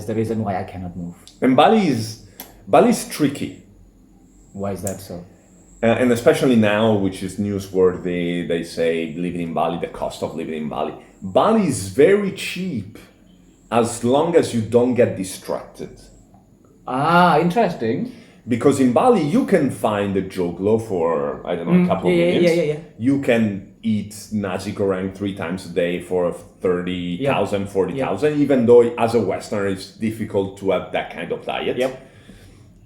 is the reason why I cannot move. And Bali's tricky. Why is that so? And especially now, which is newsworthy, they say living in Bali, the cost of living in Bali. Bali is very cheap as long as you don't get distracted. Ah, interesting. Because in Bali, you can find a joglo for, I don't know, a couple of minutes. Yeah. You can eat nasi goreng 3 times a day for 30,000, 40,000, even though as a Westerner, it's difficult to have that kind of diet. Yep.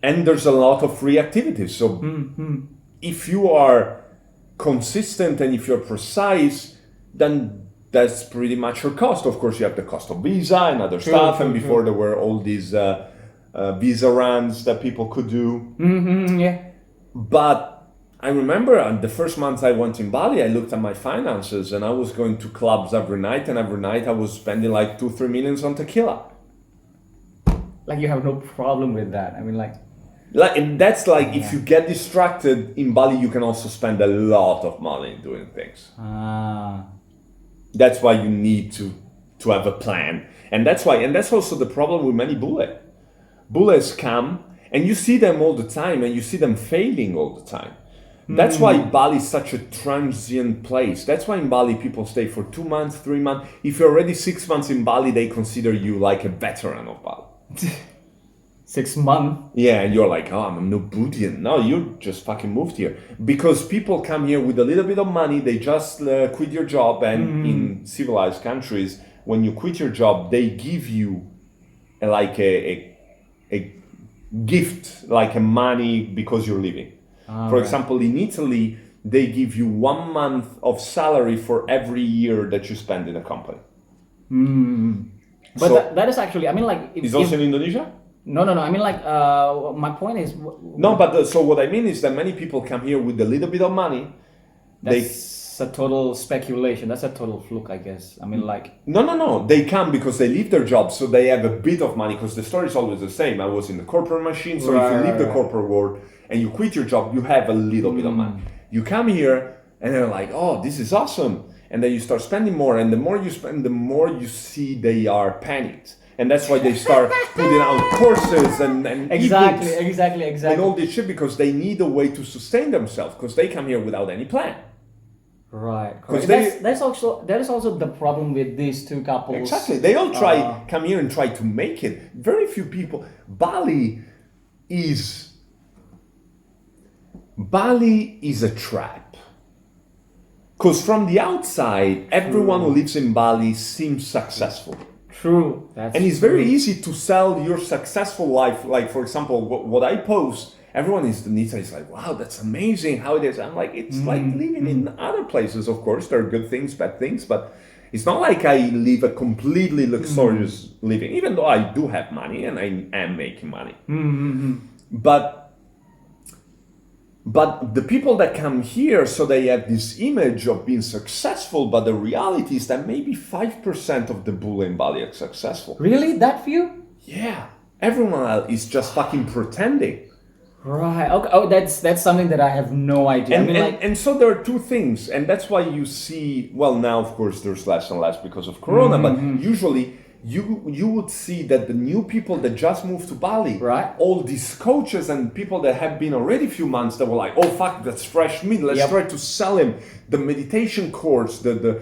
And there's a lot of free activities. So if you are consistent and if you're precise, then that's pretty much your cost. Of course, you have the cost of visa and other stuff. And before there were all these visa runs that people could do. But I remember the first month I went in Bali, I looked at my finances and I was going to clubs every night. And every night I was spending like 2-3 millions on tequila. Like you have no problem with that. I mean, and that's like if you get distracted in Bali, you can also spend a lot of money doing things. That's why you need to have a plan, and that's also the problem with many Bules come and you see them all the time, and you see them failing all the time. That's why Bali is such a transient place. That's why in Bali people stay for 2 months, 3 months. If you're already 6 months in Bali, they consider you like a veteran of Bali. 6 months? Yeah, and you're like, oh, I'm a Nubudian. No, you just fucking moved here. Because people come here with a little bit of money, they just quit your job, and in civilized countries, when you quit your job, they give you a gift, like a money because you're leaving. For example, in Italy, they give you 1 month of salary for every year that you spend in a company. But so, that is actually, I mean, like... Is also in Indonesia? No. I mean, like, my point is... No, but so what I mean is that many people come here with a little bit of money. That's a total speculation. That's a total fluke, I guess. I mean, like... No. They come because they leave their job, so they have a bit of money, because the story is always the same. I was in the corporate machine, so if you leave the corporate world and you quit your job, you have a little bit of money. You come here and they're like, oh, this is awesome. And then you start spending more, and the more you spend, the more you see they are panicked. And that's why they start putting out courses and exactly and all this shit, because they need a way to sustain themselves, because they come here without any plan. Right. That is also the problem with these two couples. Exactly. They all come here and try to make it. Very few people. Bali is a trap. Because from the outside, everyone who lives in Bali seems successful. True. And it's very easy to sell your successful life. Like, for example, what I post, everyone is like, wow, that's amazing how it is. I'm like, it's like living in other places, of course. There are good things, bad things, but it's not like I live a completely luxurious living, even though I do have money and I am making money. But the people that come here, so they have this image of being successful, but the reality is that maybe 5% of the Bule in Bali are successful. Really? That few? Yeah. Everyone else is just fucking pretending. Right. Okay. Oh, that's something that I have no idea. And so there are two things, and that's why you see, well, now of course there's less and less because of Corona, but usually you would see that the new people that just moved to Bali, right, all these coaches and people that have been already a few months, that were like, oh fuck, that's fresh meat, let's try to sell him the meditation course, the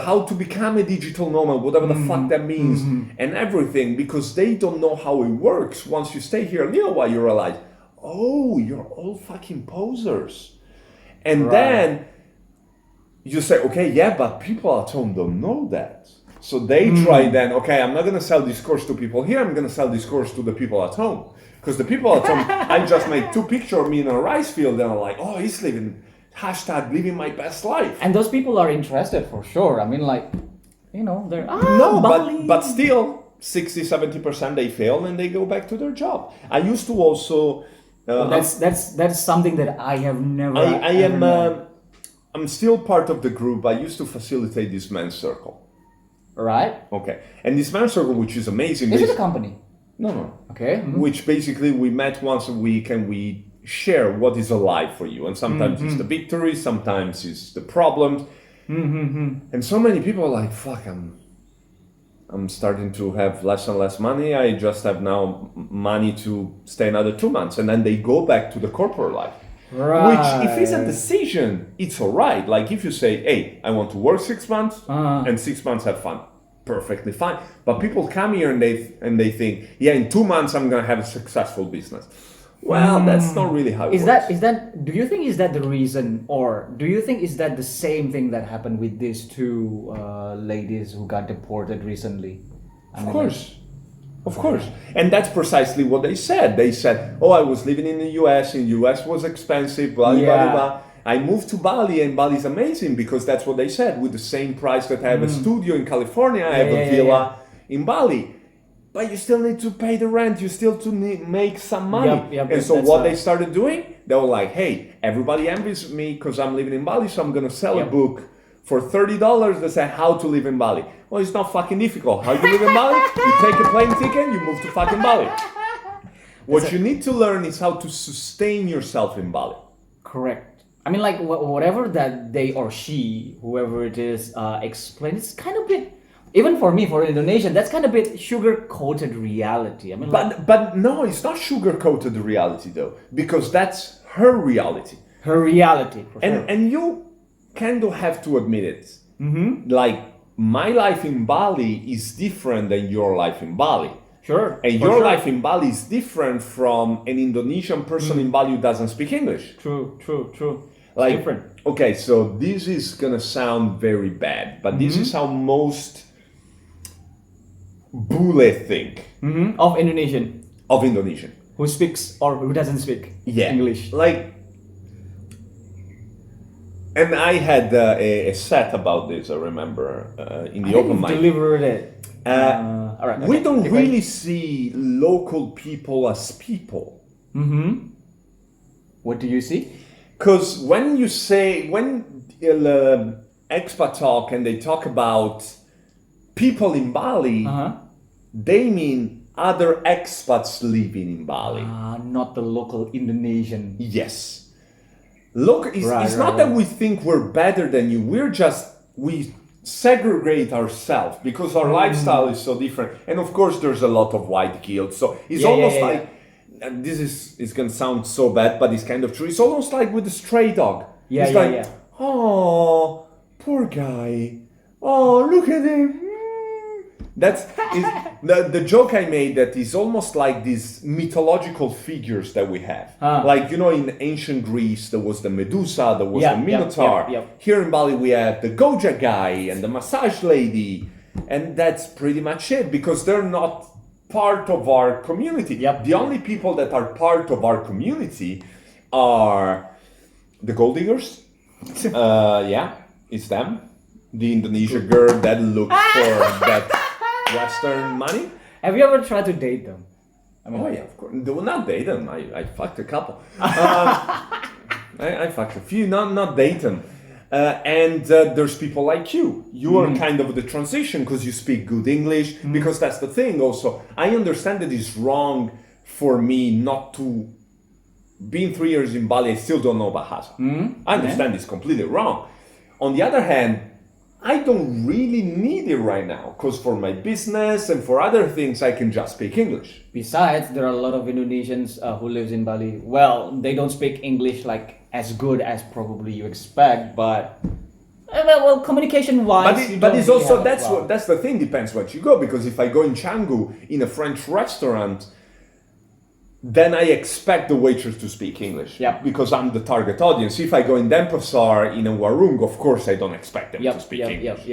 how to become a digital nomad, whatever the fuck that means, and everything, because they don't know how it works. Once you stay here a little while, you realize, oh, you're all fucking posers. And then you say, okay, yeah, but people at home don't know that. So they try then, okay, I'm not going to sell this course to people here, I'm going to sell this course to the people at home. Because the people at home, I just made 2 pictures of me in a rice field, and I'm like, oh, he's living my best life. And those people are interested for sure. I mean, like, you know, they're... but still, 60-70% they fail and they go back to their job. I used to also... that's something that I have never... I'm still part of the group. I used to facilitate this men's circle. Right. Okay. And this men's circle, which is amazing. Is it a company? No. Okay. Which basically we met once a week and we share what is alive for you. And sometimes it's the victories, sometimes it's the problems. And so many people are like, fuck, I'm starting to have less and less money. I just have now money to stay another 2 months, and then they go back to the corporate life. Right. Which, if it's a decision, it's all right. Like if you say, "Hey, I want to work 6 months and 6 months have fun," perfectly fine. But people come here and they think, "Yeah, in 2 months I'm gonna have a successful business." Well, that's not really how it works. Is that? Do you think is that the reason, or do you think is that the same thing that happened with these two ladies who got deported recently? Of course, and that's precisely what they said. They said, "Oh, I was living in the U.S. and U.S. was expensive, blah blah blah blah. I moved to Bali, and Bali is amazing because that's what they said. With the same price that I have a studio in California, I have a villa in Bali." But you still need to pay the rent. You still to make some money. And so what they started doing, they were like, "Hey, everybody envies me because I'm living in Bali, so I'm gonna sell a book for $30 that says how to live in Bali." Well, it's not fucking difficult. How you live in Bali? You take a plane ticket, you move to fucking Bali. What you need to learn is how to sustain yourself in Bali. Correct. I mean, like whatever that they or she, whoever it is, explained, it's kind of bit. Even for me, for Indonesian, that's kind of a bit sugar-coated reality. I mean, but no, it's not sugar-coated reality though, because that's her reality. Her reality, for sure. And you kind of have to admit it. Like my life in Bali is different than your life in Bali. Sure. And your life in Bali is different from an Indonesian person in Bali who doesn't speak English. True. Like, different. Okay, so this is gonna sound very bad, but this is how most Bule think Of Indonesian. Who speaks or who doesn't speak English. Like, and I had a set about this, I remember, in the open mic. Delivered it. All right. We don't really see local people as people. What do you see? Because when expat talk and they talk about people in Bali, they mean other expats living in Bali. Not the local Indonesian. Yes. Look, it's not that we think we're better than you. We segregate ourselves because our lifestyle is so different. And of course, there's a lot of white guilt. So it's almost like, and this is going to sound so bad, but it's kind of true. It's almost like with the stray dog. Oh, poor guy. Oh, look at him. That's the joke I made, that is almost like these mythological figures that we have. Like, in ancient Greece, there was the Medusa, there was the Minotaur. Here in Bali, we have the Goja guy and the massage lady. And that's pretty much it, because they're not part of our community. The only people that are part of our community are the gold diggers. It's them. The Indonesian girl that looked for that Western money. Have you ever tried to date them? Of course. Well, not date them. I fucked a couple. I fucked a few, not date them. And there's people like you. You are kind of the transition because you speak good English. Because that's the thing also. I understand that it's wrong for me not to... Being 3 years in Bali, I still don't know Bahasa. I understand it's completely wrong. On the other hand, I don't really need it right now, because for my business and for other things, I can just speak English. Besides, there are a lot of Indonesians who lives in Bali. Well, they don't speak English like as good as probably you expect, but communication-wise. But it's also that's the thing. Depends what you go, because if I go in Canggu in a French restaurant, then I expect the waitress to speak English, because I'm the target audience. If I go in Denpasar in a warung, of course I don't expect them to speak English.